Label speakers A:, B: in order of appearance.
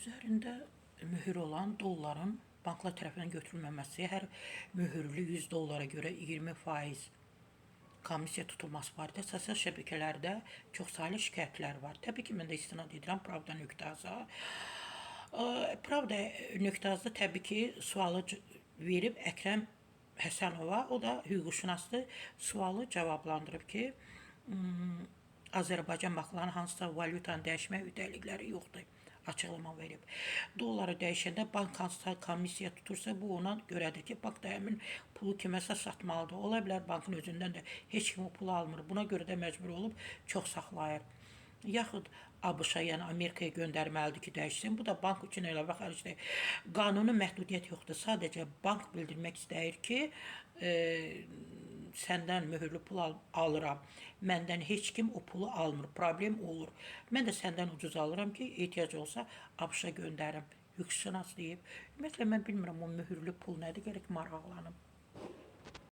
A: üzerinde mühür olan dolların banklar tərəfindən götürülməməsi, hər mühürlü 100 dollara görə 20% komissiya tutulması barədə sosial şəbəkələrdə çoxsaylı şikayətlər var. Təbii ki, mən də istinad edirəm Pravda.az-a. Pravda.az-da təbii ki, sualı verib Əkrəm Həsənova, o da hüquqşünasdır, sualı cavablandırıb ki, Azərbaycan banklarının hansısa valyutanı dəyişmə öhdəlikləri yoxdur. Açıqlama verib. Dolları dəyişəndə bank hansısa komissiya tutursa, bu ona görədir ki, bank da həmin pulu kiməsə satmalıdır. Ola bilər bankın özündən də heç kim o pulu almır. Buna görə də məcbur olub çox saxlayır. Yaxud ABŞ-a, yəni Amerikaya göndərməlidir ki, dəyişsin. Bu da bank üçün əlavə xərcdir. Qanuni məhdudiyyət yoxdur. Sadəcə bank bildirmək istəyir ki, səndən mühürlü pul alıram. Məndən heç kim o pulu almır. Problem olur. Mən də səndən ucuz alıram ki, ehtiyac olsa ABŞ-a göndərim. Hüquqşünas deyib. Ümumiyyətlə, mən bilmirəm o mühürlü pul nədir, gərək maraqlanım.